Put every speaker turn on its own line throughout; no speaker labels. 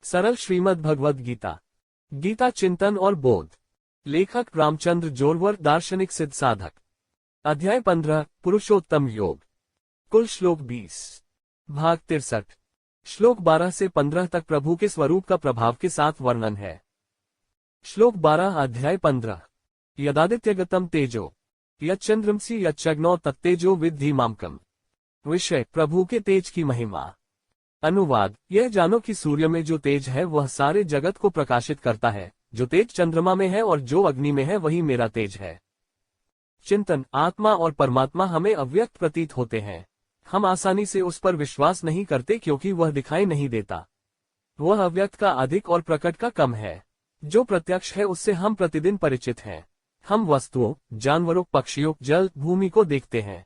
सरल श्रीमद् भगवद गीता। गीता चिंतन और बोध। लेखक रामचंद्र जोरवर, दार्शनिक सिद्ध साधक। अध्याय 15 पुरुषोत्तम योग। कुल श्लोक 20। भाग 63। श्लोक 12 से 15 तक प्रभु के स्वरूप का प्रभाव के साथ वर्णन है। श्लोक 12 अध्याय 15। यदादित्यगतम तेजो यच्चंद्रमसि यच्चग्नौ तत्तेजो विद्धि मामकम। विषय प्रभु के तेज की महिमा। अनुवाद। यह जानो कि सूर्य में जो तेज है वह सारे जगत को प्रकाशित करता है। जो तेज चंद्रमा में है और जो अग्नि में है वही मेरा तेज है। चिंतन। आत्मा और परमात्मा हमें अव्यक्त प्रतीत होते हैं। हम आसानी से उस पर विश्वास नहीं करते क्योंकि वह दिखाई नहीं देता। वह अव्यक्त का अधिक और प्रकट का कम है। जो प्रत्यक्ष है उससे हम प्रतिदिन परिचित हैं। हम वस्तुओं, जानवरों, पक्षियों, जल, भूमि को देखते हैं।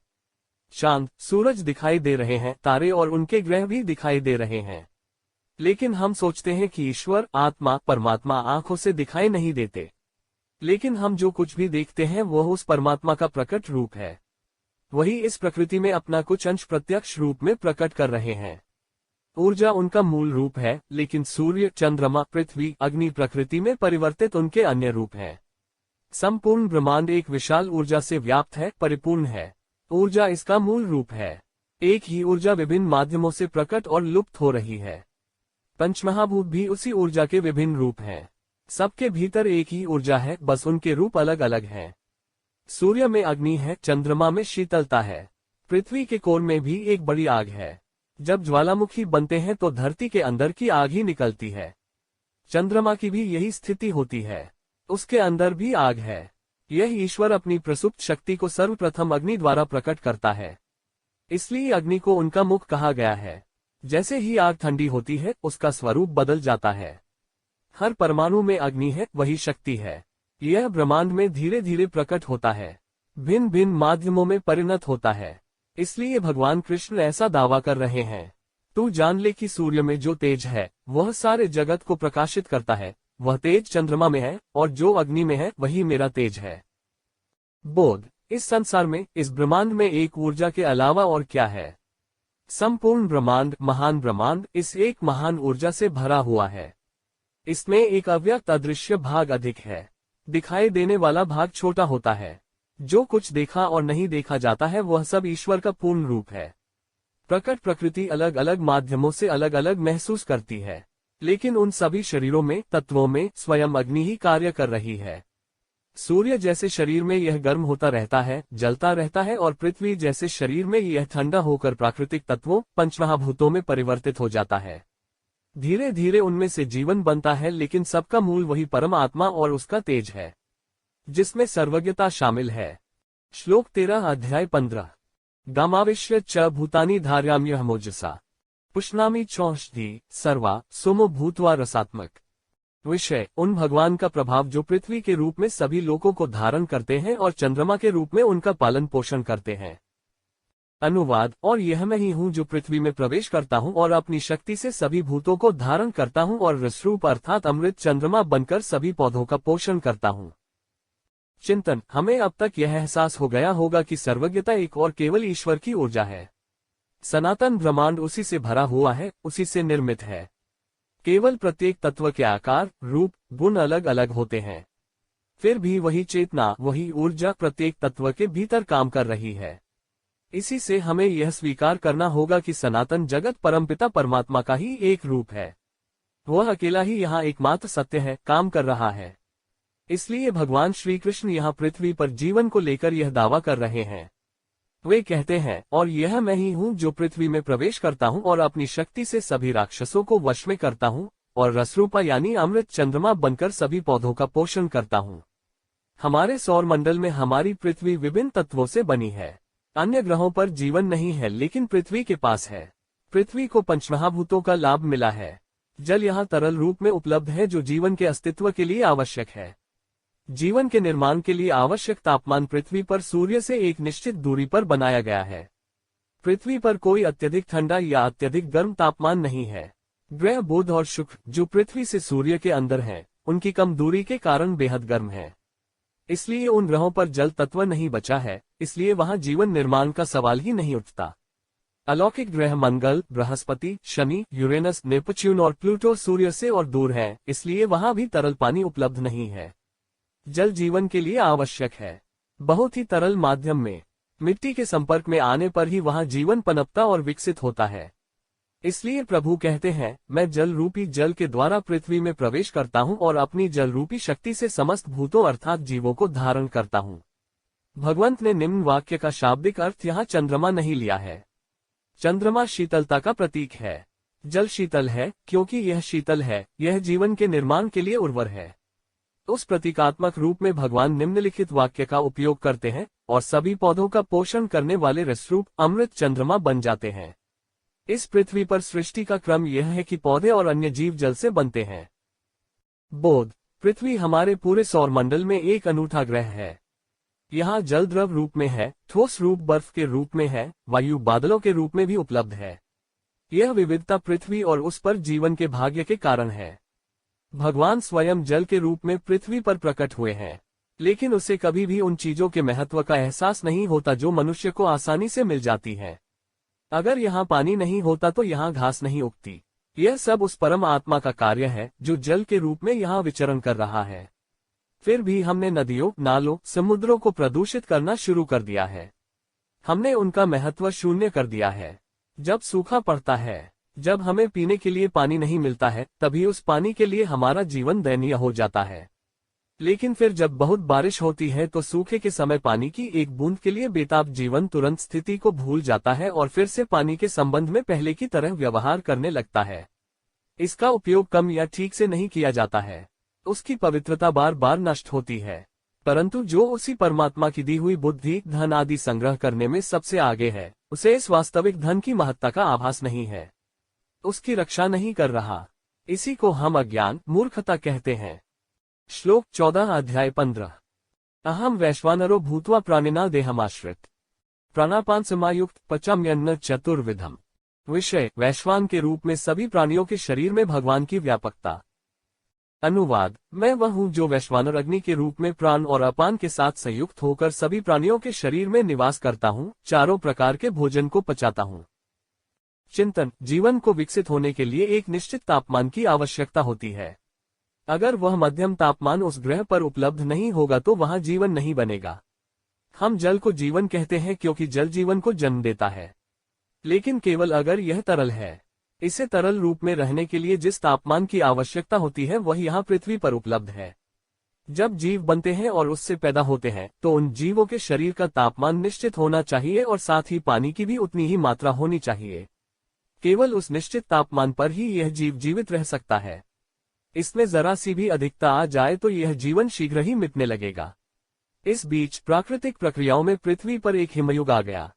चांद, सूरज दिखाई दे रहे हैं, तारे और उनके ग्रह भी दिखाई दे रहे हैं। लेकिन हम सोचते हैं कि ईश्वर, आत्मा, परमात्मा आंखों से दिखाई नहीं देते। लेकिन हम जो कुछ भी देखते हैं वह उस परमात्मा का प्रकट रूप है। वही इस प्रकृति में अपना कुछ अंश प्रत्यक्ष रूप में प्रकट कर रहे हैं। ऊर्जा उनका मूल रूप है, लेकिन सूर्य, चंद्रमा, पृथ्वी, अग्नि प्रकृति में परिवर्तित उनके अन्य रूप हैं। संपूर्ण ब्रह्मांड एक विशाल ऊर्जा से व्याप्त है, परिपूर्ण है। ऊर्जा इसका मूल रूप है। एक ही ऊर्जा विभिन्न माध्यमों से प्रकट और लुप्त हो रही है। पंचमहाभूत भी उसी ऊर्जा के विभिन्न रूप हैं। सबके भीतर एक ही ऊर्जा है, बस उनके रूप अलग अलग हैं। सूर्य में अग्नि है, चंद्रमा में शीतलता है, पृथ्वी के कोर में भी एक बड़ी आग है। जब ज्वालामुखी बनते हैं तो धरती के अंदर की आग ही निकलती है। चंद्रमा की भी यही स्थिति होती है, उसके अंदर भी आग है। यह ईश्वर अपनी प्रसुप्त शक्ति को सर्वप्रथम अग्नि द्वारा प्रकट करता है। इसलिए अग्नि को उनका मुख कहा गया है। जैसे ही आग ठंडी होती है उसका स्वरूप बदल जाता है। हर परमाणु में अग्नि है, वही शक्ति है। यह ब्रह्मांड में धीरे धीरे प्रकट होता है, भिन्न भिन्न माध्यमों में परिणत होता है। इसलिए भगवान कृष्ण ऐसा दावा कर रहे हैं, तू जान ले कि सूर्य में जो तेज है वह सारे जगत को प्रकाशित करता है। वह तेज चंद्रमा में है और जो अग्नि में है वही मेरा तेज है। बोध। इस संसार में, इस ब्रह्मांड में एक ऊर्जा के अलावा और क्या है? संपूर्ण ब्रह्मांड, महान ब्रह्मांड इस एक महान ऊर्जा से भरा हुआ है। इसमें एक अव्यक्त अदृश्य भाग अधिक है। दिखाई देने वाला भाग छोटा होता है। जो कुछ देखा और नहीं देखा जाता है वह सब ईश्वर का पूर्ण रूप है। प्रकट प्रकृति अलग अलग माध्यमों से अलग अलग महसूस करती है, लेकिन उन सभी शरीरों में, तत्वों में स्वयं अग्नि ही कार्य कर रही है। सूर्य जैसे शरीर में यह गर्म होता रहता है, जलता रहता है, और पृथ्वी जैसे शरीर में यह ठंडा होकर प्राकृतिक तत्वों, पंचमहाभूतों में परिवर्तित हो जाता है। धीरे धीरे उनमें से जीवन बनता है, लेकिन सबका मूल वही परम आत्मा और उसका तेज है, जिसमें सर्वज्ञता शामिल है। श्लोक 13 अध्याय 15। गामाविश्य च भूतानि धार्याम्यहमोजसा पुष्णामि चौषधि सर्वा सोमो भूत्वा रसात्मक। विषय। उन भगवान का प्रभाव जो पृथ्वी के रूप में सभी लोगों को धारण करते हैं और चंद्रमा के रूप में उनका पालन पोषण करते हैं। अनुवाद। और यह मैं ही हूँ जो पृथ्वी में प्रवेश करता हूँ और अपनी शक्ति से सभी भूतों को धारण करता हूँ और रसरूप अर्थात अमृत चंद्रमा बनकर सभी पौधों का पोषण करता हूँ। चिंतन। हमें अब तक यह एहसास हो गया होगा कि सर्वज्ञता एक और केवल ईश्वर की ऊर्जा है। सनातन ब्रह्मांड उसी से भरा हुआ है, उसी से निर्मित है। केवल प्रत्येक तत्व के आकार, रूप, गुण अलग अलग होते हैं। फिर भी वही चेतना, वही ऊर्जा प्रत्येक तत्व के भीतर काम कर रही है। इसी से हमें यह स्वीकार करना होगा कि सनातन जगत परमपिता परमात्मा का ही एक रूप है। वह अकेला ही यहाँ एकमात्र सत्य है, काम कर रहा है। इसलिए भगवान श्री कृष्ण यहाँ पृथ्वी पर जीवन को लेकर यह दावा कर रहे हैं। वे कहते हैं, और यह मैं ही हूँ जो पृथ्वी में प्रवेश करता हूँ और अपनी शक्ति से सभी राक्षसों को वश में करता हूँ और रसरूपा यानी अमृत चंद्रमा बनकर सभी पौधों का पोषण करता हूँ। हमारे सौर मंडल में हमारी पृथ्वी विभिन्न तत्वों से बनी है। अन्य ग्रहों पर जीवन नहीं है, लेकिन पृथ्वी के पास है। पृथ्वी को पंचमहाभूतों का लाभ मिला है। जल यहाँ तरल रूप में उपलब्ध है जो जीवन के अस्तित्व के लिए आवश्यक है। जीवन के निर्माण के लिए आवश्यक तापमान पृथ्वी पर सूर्य से एक निश्चित दूरी पर बनाया गया है। पृथ्वी पर कोई अत्यधिक ठंडा या अत्यधिक गर्म तापमान नहीं है। ग्रह बुध और शुक्र जो पृथ्वी से सूर्य के अंदर हैं, उनकी कम दूरी के कारण बेहद गर्म है। इसलिए उन ग्रहों पर जल तत्व नहीं बचा है, इसलिए वहां जीवन निर्माण का सवाल ही नहीं उठता। अलौकिक ग्रह मंगल, बृहस्पति, शनि, यूरेनस, नेपच्यून और प्लूटो सूर्य से और दूर हैं, इसलिए वहां भी तरल पानी उपलब्ध नहीं है। जल जीवन के लिए आवश्यक है। बहुत ही तरल माध्यम में मिट्टी के संपर्क में आने पर ही वहां जीवन पनपता और विकसित होता है। इसलिए प्रभु कहते हैं, मैं जल रूपी जल के द्वारा पृथ्वी में प्रवेश करता हूं और अपनी जल रूपी शक्ति से समस्त भूतों अर्थात जीवों को धारण करता हूं। भगवंत ने निम्न वाक्य का शाब्दिक अर्थ यहाँ चंद्रमा नहीं लिया है। चंद्रमा शीतलता का प्रतीक है। जल शीतल है क्योंकि यह शीतल है, यह जीवन के निर्माण के लिए उर्वर है। उस प्रतीकात्मक रूप में भगवान निम्नलिखित वाक्य का उपयोग करते हैं और सभी पौधों का पोषण करने वाले रसरूप अमृत चंद्रमा बन जाते हैं। इस पृथ्वी पर सृष्टि का क्रम यह है कि पौधे और अन्य जीव जल से बनते हैं। बोध। पृथ्वी हमारे पूरे सौरमंडल में एक अनूठा ग्रह है। यहाँ जल द्रव रूप में है, ठोस रूप बर्फ के रूप में है, वायु बादलों के रूप में भी उपलब्ध है। यह विविधता पृथ्वी और उस पर जीवन के भाग्य के कारण है। भगवान स्वयं जल के रूप में पृथ्वी पर प्रकट हुए हैं, लेकिन उसे कभी भी उन चीजों के महत्व का एहसास नहीं होता जो मनुष्य को आसानी से मिल जाती है। अगर यहाँ पानी नहीं होता तो यहाँ घास नहीं उगती। यह सब उस परम आत्मा का कार्य है जो जल के रूप में यहाँ विचरण कर रहा है। फिर भी हमने नदियों, नालों, समुद्रों को प्रदूषित करना शुरू कर दिया है। हमने उनका महत्व शून्य कर दिया है। जब सूखा पड़ता है, जब हमें पीने के लिए पानी नहीं मिलता है, तभी उस पानी के लिए हमारा जीवन दयनीय हो जाता है। लेकिन फिर जब बहुत बारिश होती है तो सूखे के समय पानी की एक बूंद के लिए बेताब जीवन तुरंत स्थिति को भूल जाता है और फिर से पानी के संबंध में पहले की तरह व्यवहार करने लगता है। इसका उपयोग कम या ठीक से नहीं किया जाता है। उसकी पवित्रता बार बार नष्ट होती है। परंतु जो उसी परमात्मा की दी हुई बुद्धि, धन आदि संग्रह करने में सबसे आगे है, उसे इस वास्तविक धन की महत्ता का आभास नहीं है। उसकी रक्षा नहीं कर रहा। इसी को हम अज्ञान, मूर्खता कहते हैं। श्लोक 14 अध्याय 15। अहम वैश्वानरो भूत्वा प्राणिना देहमाश्रित प्राणापान समायुक्त पचाम्यन्न चतुर्विधम। विषय, वैश्वान के रूप में सभी प्राणियों के शरीर में भगवान की व्यापकता। अनुवाद, मैं वह हूँ जो वैश्वानर अग्नि के रूप में प्राण और अपान के साथ संयुक्त होकर सभी प्राणियों के शरीर में निवास करता हूँ, चारों प्रकार के भोजन को पचाता हूँ। चिंतन। जीवन को विकसित होने के लिए एक निश्चित तापमान की आवश्यकता होती है। अगर वह मध्यम तापमान उस ग्रह पर उपलब्ध नहीं होगा तो वहां जीवन नहीं बनेगा। हम जल को जीवन कहते हैं क्योंकि जल जीवन को जन्म देता है, लेकिन केवल अगर यह तरल है। इसे तरल रूप में रहने के लिए जिस तापमान की आवश्यकता होती है वह यहाँ पृथ्वी पर उपलब्ध है। जब जीव बनते हैं और उससे पैदा होते हैं तो उन जीवों के शरीर का तापमान निश्चित होना चाहिए और साथ ही पानी की भी उतनी ही मात्रा होनी चाहिए। केवल उस निश्चित तापमान पर ही यह जीव जीवित रह सकता है। इसमें जरा सी भी अधिकता आ जाए तो यह जीवन शीघ्र ही मिटने लगेगा। इस बीच प्राकृतिक प्रक्रियाओं में पृथ्वी पर एक हिमयुग आ गया।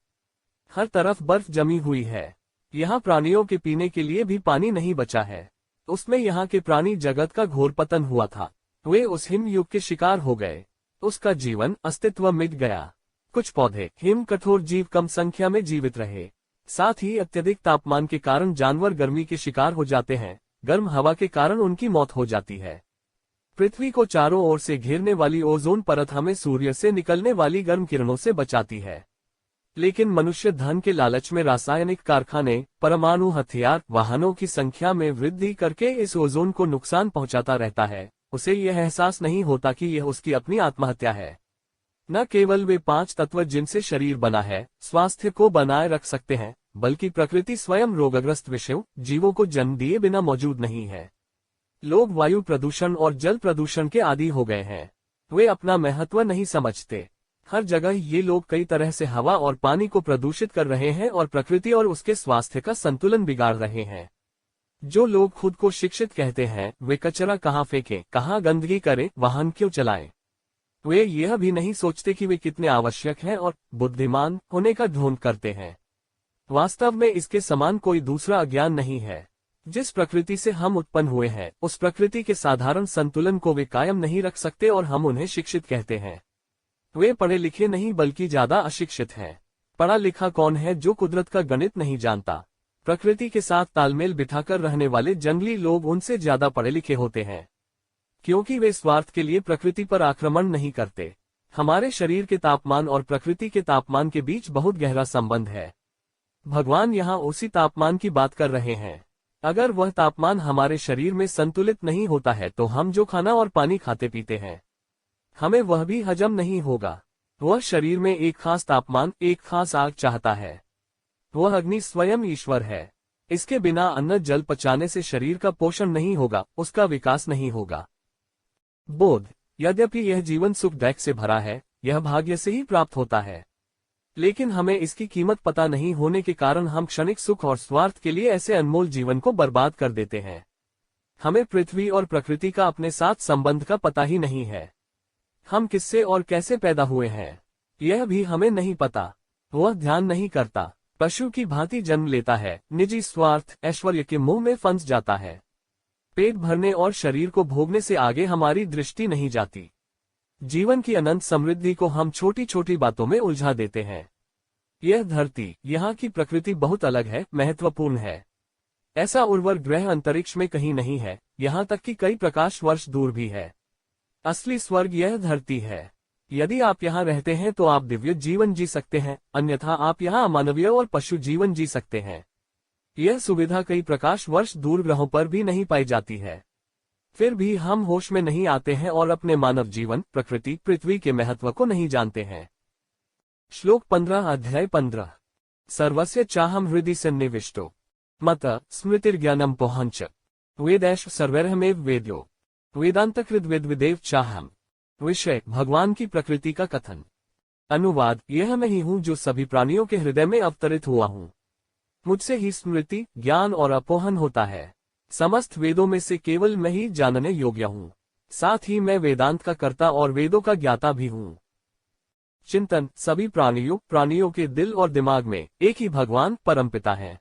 हर तरफ बर्फ जमी हुई है। यहाँ प्राणियों के पीने के लिए भी पानी नहीं बचा है। उसमें यहाँ के प्राणी जगत का घोर पतन हुआ था। वे उस हिमयुग के शिकार हो गए। उसका जीवन अस्तित्व मिट गया। कुछ पौधे, हिम कठोर जीव कम संख्या में जीवित रहे। साथ ही अत्यधिक तापमान के कारण जानवर गर्मी के शिकार हो जाते हैं। गर्म हवा के कारण उनकी मौत हो जाती है। पृथ्वी को चारों ओर से घेरने वाली ओजोन परत हमें सूर्य से निकलने वाली गर्म किरणों से बचाती है। लेकिन मनुष्य धन के लालच में रासायनिक कारखाने, परमाणु हथियार, वाहनों की संख्या में वृद्धि करके इस ओजोन को नुकसान पहुंचाता रहता है। उसे यह एहसास नहीं होता कि यह उसकी अपनी आत्महत्या है। न केवल वे 5 तत्व जिनसे शरीर बना है स्वास्थ्य को बनाए रख सकते हैं, बल्कि प्रकृति स्वयं रोगग्रस्त विषयों, जीवों को जन्म दिए बिना मौजूद नहीं है। लोग वायु प्रदूषण और जल प्रदूषण के आदी हो गए हैं। वे अपना महत्व नहीं समझते। हर जगह ये लोग कई तरह से हवा और पानी को प्रदूषित कर रहे हैं और प्रकृति और उसके स्वास्थ्य का संतुलन बिगाड़ रहे हैं। जो लोग खुद को शिक्षित कहते हैं, वे कचरा कहाँ फेंकें, कहाँ गंदगी करें, वाहन क्यों चलाएं। वे यह भी नहीं सोचते कि वे कितने आवश्यक हैं और बुद्धिमान होने का ढोंग करते हैं। वास्तव में इसके समान कोई दूसरा अज्ञान नहीं है। जिस प्रकृति से हम उत्पन्न हुए हैं, उस प्रकृति के साधारण संतुलन को वे कायम नहीं रख सकते और हम उन्हें शिक्षित कहते हैं। वे पढ़े लिखे नहीं बल्कि ज्यादा अशिक्षित हैं। पढ़ा लिखा कौन है जो कुदरत का गणित नहीं जानता। प्रकृति के साथ तालमेल बिठाकर रहने वाले जंगली लोग उनसे ज्यादा पढ़े लिखे होते हैं, क्योंकि वे स्वार्थ के लिए प्रकृति पर आक्रमण नहीं करते। हमारे शरीर के तापमान और प्रकृति के तापमान के बीच बहुत गहरा संबंध है। भगवान यहाँ उसी तापमान की बात कर रहे हैं। अगर वह तापमान हमारे शरीर में संतुलित नहीं होता है तो हम जो खाना और पानी खाते पीते हैं, हमें वह भी हजम नहीं होगा। वह शरीर में एक खास तापमान, एक खास आग चाहता है। वह अग्नि स्वयं ईश्वर है। इसके बिना अन्न जल पचाने से शरीर का पोषण नहीं होगा, उसका विकास नहीं होगा। बोध। यद्यपि यह जीवन सुखदायक से भरा है, यह भाग्य से ही प्राप्त होता है, लेकिन हमें इसकी कीमत पता नहीं होने के कारण हम क्षणिक सुख और स्वार्थ के लिए ऐसे अनमोल जीवन को बर्बाद कर देते हैं। हमें पृथ्वी और प्रकृति का अपने साथ संबंध का पता ही नहीं है। हम किससे और कैसे पैदा हुए हैं, यह भी हमें नहीं पता। वह ध्यान नहीं करता। पशु की भांति जन्म लेता है, निजी स्वार्थ, ऐश्वर्य के मुंह में फंस जाता है। पेट भरने और शरीर को भोगने से आगे हमारी दृष्टि नहीं जाती। जीवन की अनंत समृद्धि को हम छोटी छोटी बातों में उलझा देते हैं। यह धरती, यहाँ की प्रकृति बहुत अलग है, महत्वपूर्ण है। ऐसा उर्वर ग्रह अंतरिक्ष में कहीं नहीं है, यहाँ तक कि कई प्रकाश वर्ष दूर भी है। असली स्वर्ग यह धरती है। यदि आप यहाँ रहते हैं तो आप दिव्य जीवन जी सकते हैं, अन्यथा आप यहाँ अमानवीय और पशु जीवन जी सकते हैं। यह सुविधा कई प्रकाश वर्ष दूर ग्रहों पर भी नहीं पाई जाती है। फिर भी हम होश में नहीं आते हैं और अपने मानव जीवन, प्रकृति, पृथ्वी के महत्व को नहीं जानते हैं। श्लोक 15 अध्याय 15। सर्वस्य चाहम हृदि सन्निविष्टो मत स्मृतिर्ज्ञानम पोहंच वेदैश सर्वैरहमेव वेद्यो वेदांतकृत वेदविदेव चाहम। विषय, भगवान की प्रकृति का कथन। अनुवाद, यह मैं ही हूँ जो सभी प्राणियों के हृदय में अवतरित हुआ हूँ। मुझसे ही स्मृति, ज्ञान और अपोहन होता है। समस्त वेदों में से केवल मैं ही जानने योग्य हूँ। साथ ही मैं वेदांत का कर्ता और वेदों का ज्ञाता भी हूँ। चिंतन, सभी प्राणियों के दिल और दिमाग में एक ही भगवान परमपिता है।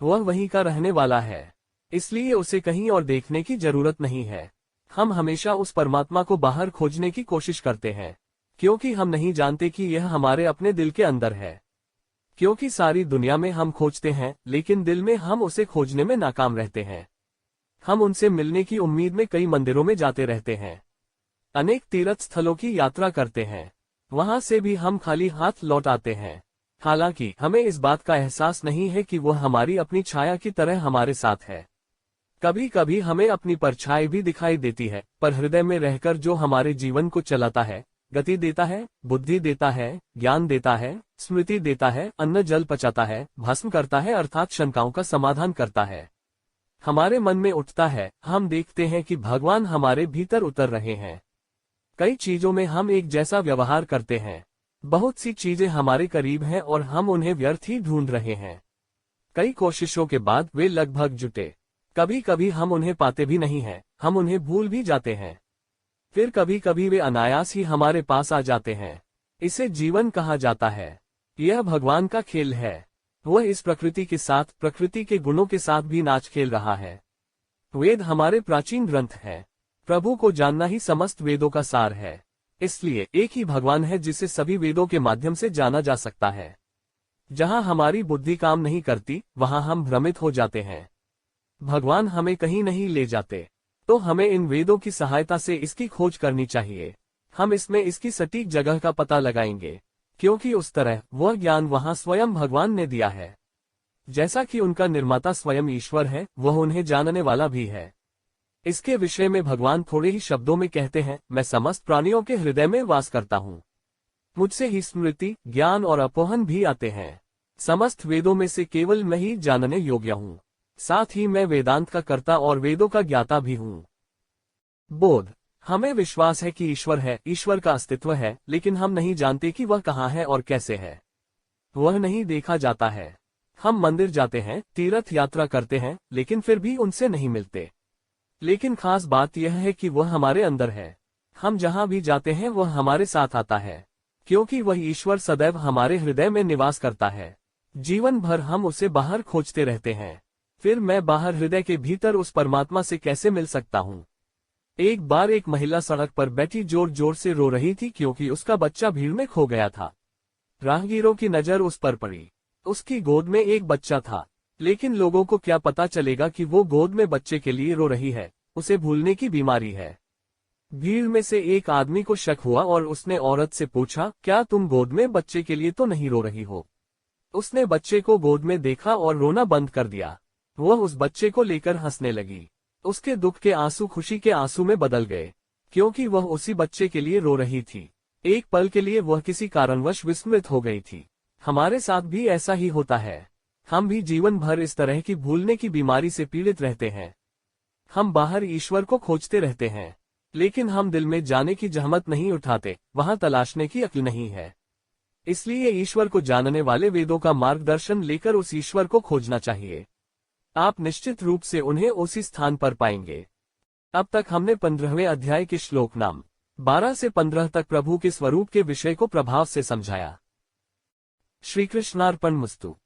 वह वहीं का रहने वाला है, इसलिए उसे कहीं और देखने की जरूरत नहीं है। हम हमेशा उस परमात्मा को बाहर खोजने की कोशिश करते हैं, क्योंकि हम नहीं जानते कि यह हमारे अपने दिल के अंदर है। क्योंकि सारी दुनिया में हम खोजते हैं, लेकिन दिल में हम उसे खोजने में नाकाम रहते हैं। हम उनसे मिलने की उम्मीद में कई मंदिरों में जाते रहते हैं, अनेक तीर्थ स्थलों की यात्रा करते हैं, वहां से भी हम खाली हाथ लौट आते हैं। हालांकि हमें इस बात का एहसास नहीं है कि वह हमारी अपनी छाया की तरह हमारे साथ है। कभी कभी हमें अपनी परछाई भी दिखाई देती है, पर हृदय में रहकर जो हमारे जीवन को चलाता है, गति देता है, बुद्धि देता है, ज्ञान देता है, स्मृति देता है, अन्न जल पचाता है, भस्म करता है अर्थात शंकाओं का समाधान करता है, हमारे मन में उठता है, हम देखते हैं कि भगवान हमारे भीतर उतर रहे हैं। कई चीजों में हम एक जैसा व्यवहार करते हैं। बहुत सी चीजें हमारे करीब हैं और हम उन्हें व्यर्थ ही ढूंढ रहे हैं। कई कोशिशों के बाद वे लगभग जुटे। कभी कभी हम उन्हें पाते भी नहीं हैं, हम उन्हें भूल भी जाते हैं। फिर कभी कभी वे अनायास ही हमारे पास आ जाते हैं। इसे जीवन कहा जाता है। यह भगवान का खेल है। वह इस प्रकृति के साथ, प्रकृति के गुणों के साथ भी नाच खेल रहा है। वेद हमारे प्राचीन ग्रंथ हैं। प्रभु को जानना ही समस्त वेदों का सार है। इसलिए एक ही भगवान है जिसे सभी वेदों के माध्यम से जाना जा सकता है। जहां हमारी बुद्धि काम नहीं करती, वहां हम भ्रमित हो जाते हैं। भगवान हमें कहीं नहीं ले जाते, तो हमें इन वेदों की सहायता से इसकी खोज करनी चाहिए। हम इसमें इसकी सटीक जगह का पता लगाएंगे, क्योंकि उस तरह वह ज्ञान वहां स्वयं भगवान ने दिया है। जैसा कि उनका निर्माता स्वयं ईश्वर है, वह उन्हें जानने वाला भी है। इसके विषय में भगवान थोड़े ही शब्दों में कहते हैं, मैं समस्त प्राणियों के हृदय में वास करता हूँ। मुझसे ही स्मृति, ज्ञान और अपोहन भी आते हैं। समस्त वेदों में से केवल मैं ही जानने योग्य हूँ। साथ ही मैं वेदांत का कर्ता और वेदों का ज्ञाता भी हूँ। बोध, हमें विश्वास है कि ईश्वर है, ईश्वर का अस्तित्व है, लेकिन हम नहीं जानते कि वह कहाँ है और कैसे है। वह नहीं देखा जाता है। हम मंदिर जाते हैं, तीर्थ यात्रा करते हैं, लेकिन फिर भी उनसे नहीं मिलते। लेकिन खास बात यह है कि वह हमारे अंदर है। हम जहां भी जाते हैं वह हमारे साथ आता है, क्योंकि वह ईश्वर सदैव हमारे हृदय में निवास करता है। जीवन भर हम उसे बाहर खोजते रहते हैं। फिर मैं बाहर हृदय के भीतर उस परमात्मा से कैसे मिल सकता हूँ? एक बार एक महिला सड़क पर बैठी जोर जोर से रो रही थी क्योंकि उसका बच्चा भीड़ में खो गया था। राहगीरों की नजर उस पर पड़ी। उसकी गोद में एक बच्चा था, लेकिन लोगों को क्या पता चलेगा कि वो गोद में बच्चे के लिए रो रही है, उसे भूलने की बीमारी है। भीड़ में से एक आदमी को शक हुआ और उसने औरत से पूछा, क्या तुम गोद में बच्चे के लिए तो नहीं रो रही हो? उसने बच्चे को गोद में देखा और रोना बंद कर दिया। वह उस बच्चे को लेकर हंसने लगी। उसके दुख के आंसू खुशी के आंसू में बदल गए, क्योंकि वह उसी बच्चे के लिए रो रही थी। एक पल के लिए वह किसी कारणवश विस्मृत हो गई थी। हमारे साथ भी ऐसा ही होता है। हम भी जीवन भर इस तरह की भूलने की बीमारी से पीड़ित रहते हैं। हम बाहर ईश्वर को खोजते रहते हैं, लेकिन हम दिल में जाने की जहमत नहीं उठाते, वहां तलाशने की अक्ल नहीं है। इसलिए ईश्वर को जानने वाले वेदों का मार्गदर्शन लेकर उस ईश्वर को खोजना चाहिए। आप निश्चित रूप से उन्हें उसी स्थान पर पाएंगे। अब तक हमने 15वें अध्याय के श्लोक नाम 12 से 15 तक प्रभु के स्वरूप के विषय को प्रभाव से समझाया। श्री कृष्णार्पणमस्तु।